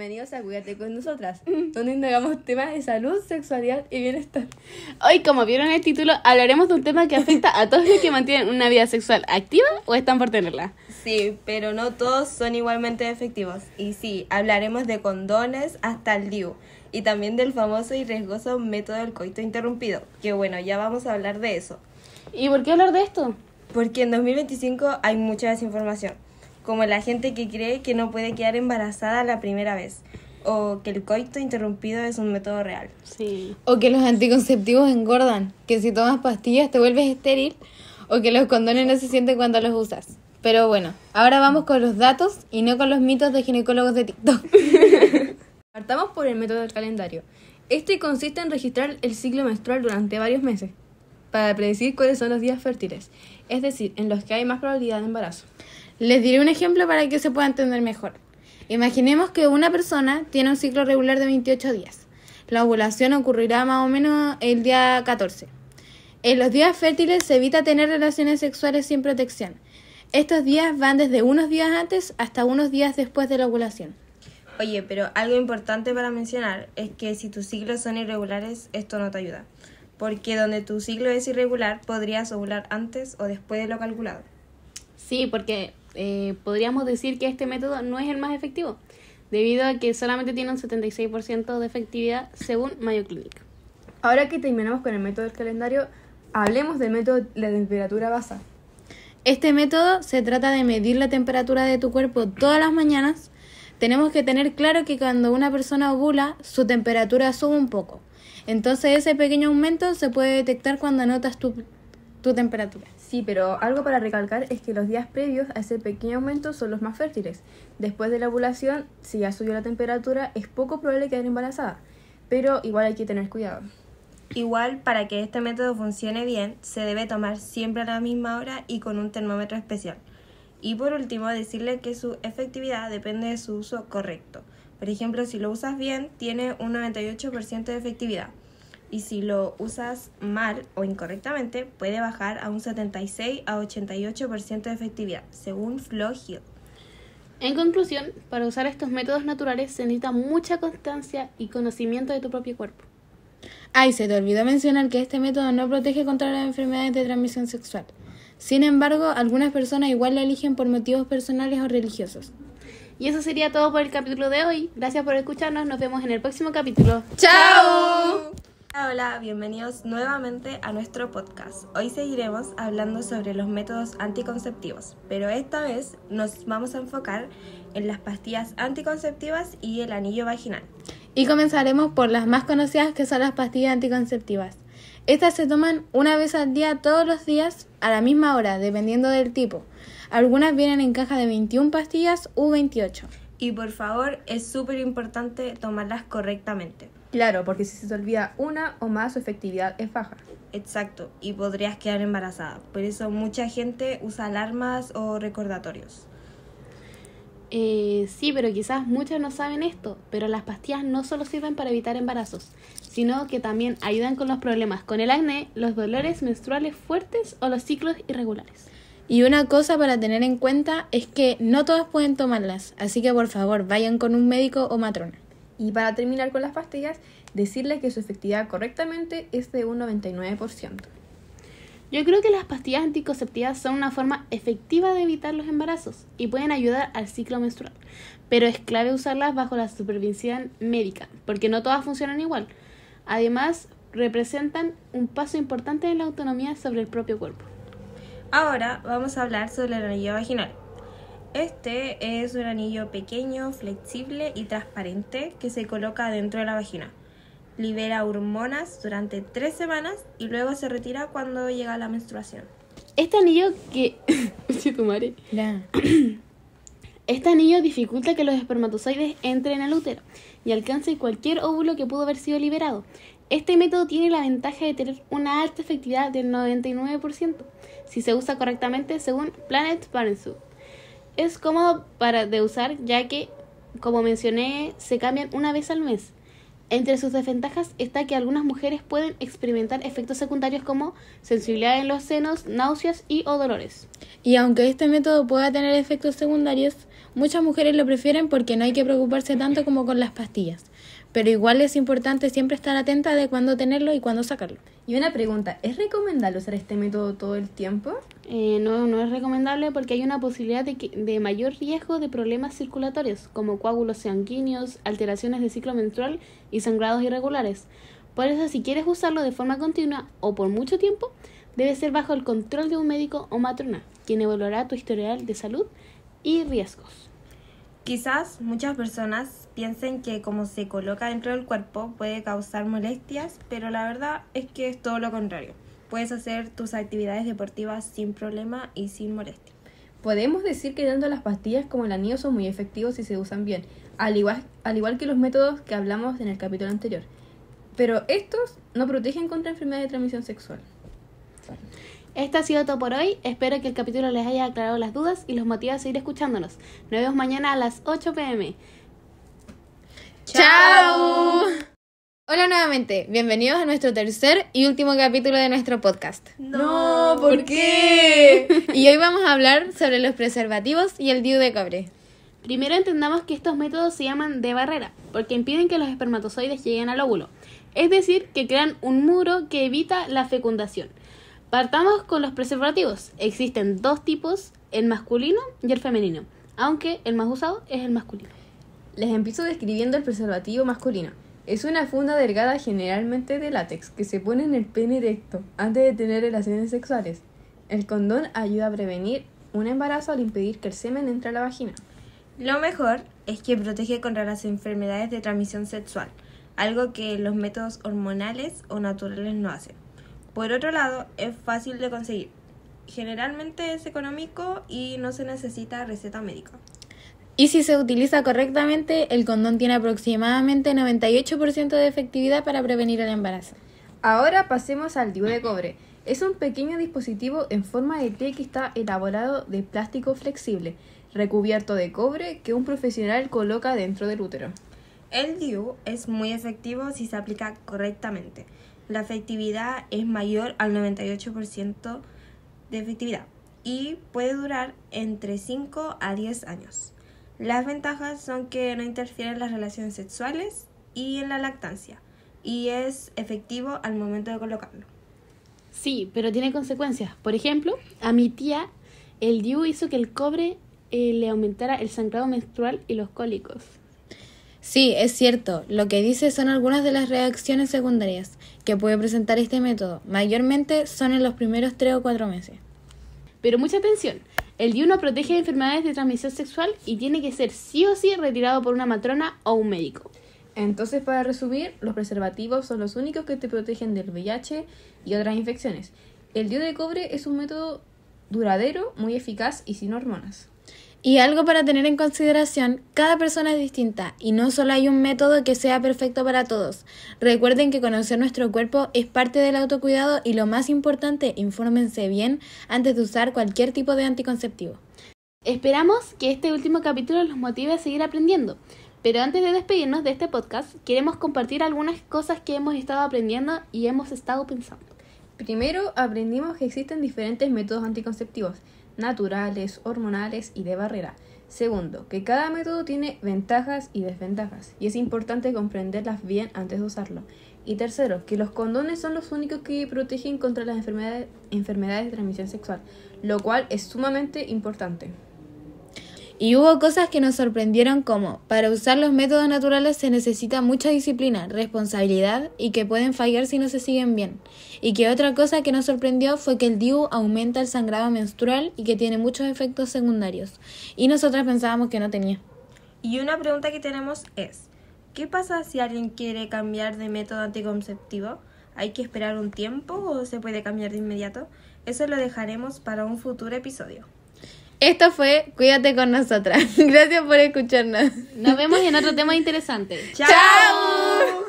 bienvenidos a Cuídate con Nosotras, donde indagamos temas de salud, sexualidad y bienestar. Hoy, como vieron en el título, hablaremos de un tema que afecta a todos los que mantienen una vida sexual activa o están por tenerla. Sí, pero no todos son igualmente efectivos. Y sí, hablaremos de condones hasta el DIU, y también del famoso y riesgoso método del coito interrumpido, que bueno, ya vamos a hablar de eso. ¿Y por qué hablar de esto? Porque en 2025 hay mucha desinformación, como la gente que cree que no puede quedar embarazada la primera vez, o que el coito interrumpido es un método real. Sí. O que los anticonceptivos engordan, que si tomas pastillas te vuelves estéril, o que los condones no se sienten cuando los usas. Pero bueno, ahora vamos con los datos y no con los mitos de ginecólogos de TikTok. Partamos por el método del calendario. Este consiste en registrar el ciclo menstrual durante varios meses, para predecir cuáles son los días fértiles, es decir, en los que hay más probabilidad de embarazo. Les diré un ejemplo para que se pueda entender mejor. Imaginemos que una persona tiene un ciclo regular de 28 días. La ovulación ocurrirá más o menos el día 14. En los días fértiles se evita tener relaciones sexuales sin protección. Estos días van desde unos días antes hasta unos días después de la ovulación. Oye, pero algo importante para mencionar es que si tus ciclos son irregulares, esto no te ayuda. Porque donde tu ciclo es irregular, podrías ovular antes o después de lo calculado. Sí, porque podríamos decir que este método no es el más efectivo, debido a que solamente tiene un 76% de efectividad según Mayo Clinic. Ahora que terminamos con el método del calendario, hablemos del método de la temperatura basal. Este método se trata de medir la temperatura de tu cuerpo todas las mañanas. Tenemos que tener claro que cuando una persona ovula, su temperatura sube un poco. Entonces ese pequeño aumento se puede detectar cuando notas tu temperatura. Sí, pero algo para recalcar es que los días previos a ese pequeño aumento son los más fértiles. Después de la ovulación, si ya subió la temperatura, es poco probable quedar embarazada, pero igual hay que tener cuidado. Igual, para que este método funcione bien, se debe tomar siempre a la misma hora y con un termómetro especial. Y por último, decirle que su efectividad depende de su uso correcto. Por ejemplo, si lo usas bien, tiene un 98% de efectividad. Y si lo usas mal o incorrectamente, puede bajar a un 76 a 88% de efectividad, según Flo Hill. En conclusión, para usar estos métodos naturales se necesita mucha constancia y conocimiento de tu propio cuerpo. Ay, se te olvidó mencionar que este método no protege contra las enfermedades de transmisión sexual. Sin embargo, algunas personas igual lo eligen por motivos personales o religiosos. Y eso sería todo por el capítulo de hoy. Gracias por escucharnos. Nos vemos en el próximo capítulo. ¡Chao! Hola, bienvenidos nuevamente a nuestro podcast. Hoy seguiremos hablando sobre los métodos anticonceptivos, pero esta vez nos vamos a enfocar en las pastillas anticonceptivas y el anillo vaginal. Y comenzaremos por las más conocidas, que son las pastillas anticonceptivas. Estas se toman una vez al día, todos los días, a la misma hora, dependiendo del tipo. Algunas vienen en caja de 21 pastillas u 28. Y por favor, es súper importante tomarlas correctamente. Claro, porque si se te olvida una o más, su efectividad es baja. Exacto, y podrías quedar embarazada. Por eso mucha gente usa alarmas o recordatorios. Sí, pero quizás muchos no saben esto, pero las pastillas no solo sirven para evitar embarazos, sino que también ayudan con los problemas con el acné, los dolores menstruales fuertes o los ciclos irregulares. Y una cosa para tener en cuenta es que no todas pueden tomarlas, así que por favor vayan con un médico o matrona. Y para terminar con las pastillas, decirle que su efectividad correctamente es de un 99%. Yo creo que las pastillas anticonceptivas son una forma efectiva de evitar los embarazos y pueden ayudar al ciclo menstrual, pero es clave usarlas bajo la supervisión médica, porque no todas funcionan igual. Además, representan un paso importante en la autonomía sobre el propio cuerpo. Ahora vamos a hablar sobre el anillo vaginal. Este es un anillo pequeño, flexible y transparente que se coloca dentro de la vagina. Libera hormonas durante 3 semanas y luego se retira cuando llega la menstruación. Este anillo que... Este anillo dificulta que los espermatozoides entren al útero y alcancen cualquier óvulo que pudo haber sido liberado. Este método tiene la ventaja de tener una alta efectividad del 99% si se usa correctamente según Planet Parenthood. Es cómodo de usar ya que, como mencioné, se cambian una vez al mes. Entre sus desventajas está que algunas mujeres pueden experimentar efectos secundarios como sensibilidad en los senos, náuseas o dolores. Y aunque este método pueda tener efectos secundarios, muchas mujeres lo prefieren porque no hay que preocuparse tanto como con las pastillas. Pero igual es importante siempre estar atenta de cuándo tenerlo y cuándo sacarlo. Y una pregunta, ¿es recomendable usar este método todo el tiempo? No es recomendable porque hay una posibilidad de mayor riesgo de problemas circulatorios, como coágulos sanguíneos, alteraciones de ciclo menstrual y sangrados irregulares. Por eso, si quieres usarlo de forma continua o por mucho tiempo, debe ser bajo el control de un médico o matrona, quien evaluará tu historial de salud y riesgos. Quizás muchas personas piensen que como se coloca dentro del cuerpo puede causar molestias, pero la verdad es que es todo lo contrario. Puedes hacer tus actividades deportivas sin problema y sin molestia. Podemos decir que tanto las pastillas como el anillo son muy efectivos si se usan bien, al igual que los métodos que hablamos en el capítulo anterior. Pero estos no protegen contra enfermedades de transmisión sexual. Esto ha sido todo por hoy. Espero que el capítulo les haya aclarado las dudas y los motive a seguir escuchándonos. Nos vemos mañana a las 8 p.m. ¡Chao! Hola nuevamente, bienvenidos a nuestro tercer y último capítulo de nuestro podcast. No, ¿por qué? Y hoy vamos a hablar sobre los preservativos y el DIU de cobre. Primero entendamos que estos métodos se llaman de barrera, porque impiden que los espermatozoides lleguen al óvulo. Es decir, que crean un muro que evita la fecundación. Partamos con los preservativos. Existen dos tipos, el masculino y el femenino, aunque el más usado es el masculino. Les empiezo describiendo el preservativo masculino. Es una funda delgada generalmente de látex que se pone en el pene erecto antes de tener relaciones sexuales. El condón ayuda a prevenir un embarazo al impedir que el semen entre a la vagina. Lo mejor es que protege contra las enfermedades de transmisión sexual, algo que los métodos hormonales o naturales no hacen. Por otro lado, es fácil de conseguir. Generalmente es económico y no se necesita receta médica. Y si se utiliza correctamente, el condón tiene aproximadamente 98% de efectividad para prevenir el embarazo. Ahora pasemos al DIU de cobre. Es un pequeño dispositivo en forma de T que está elaborado de plástico flexible, recubierto de cobre que un profesional coloca dentro del útero. El DIU es muy efectivo si se aplica correctamente. La efectividad es mayor al 98% de efectividad y puede durar entre 5 a 10 años. Las ventajas son que no interfiere en las relaciones sexuales y en la lactancia, y es efectivo al momento de colocarlo. Sí, pero tiene consecuencias. Por ejemplo, a mi tía el DIU hizo que el cobre le aumentara el sangrado menstrual y los cólicos. Sí, es cierto. Lo que dice son algunas de las reacciones secundarias que puede presentar este método. Mayormente son en los primeros 3 o 4 meses. Pero mucha atención. El DIU no protege de enfermedades de transmisión sexual y tiene que ser sí o sí retirado por una matrona o un médico. Entonces, para resumir, los preservativos son los únicos que te protegen del VIH y otras infecciones. El DIU de cobre es un método duradero, muy eficaz y sin hormonas. Y algo para tener en consideración, cada persona es distinta y no solo hay un método que sea perfecto para todos. Recuerden que conocer nuestro cuerpo es parte del autocuidado y lo más importante, infórmense bien antes de usar cualquier tipo de anticonceptivo. Esperamos que este último capítulo los motive a seguir aprendiendo. Pero antes de despedirnos de este podcast, queremos compartir algunas cosas que hemos estado aprendiendo y hemos estado pensando. Primero, aprendimos que existen diferentes métodos anticonceptivos, naturales, hormonales y de barrera. Segundo, que cada método tiene ventajas y desventajas, y es importante comprenderlas bien antes de usarlo. Y tercero, que los condones son los únicos que protegen contra las enfermedades de transmisión sexual, lo cual es sumamente importante. Y hubo cosas que nos sorprendieron como, para usar los métodos naturales se necesita mucha disciplina, responsabilidad y que pueden fallar si no se siguen bien. Y que otra cosa que nos sorprendió fue que el DIU aumenta el sangrado menstrual y que tiene muchos efectos secundarios. Y nosotras pensábamos que no tenía. Y una pregunta que tenemos es, ¿qué pasa si alguien quiere cambiar de método anticonceptivo? ¿Hay que esperar un tiempo o se puede cambiar de inmediato? Eso lo dejaremos para un futuro episodio. Esto fue Cuídate con nosotras. Gracias por escucharnos. Nos vemos en otro tema interesante. ¡Chao!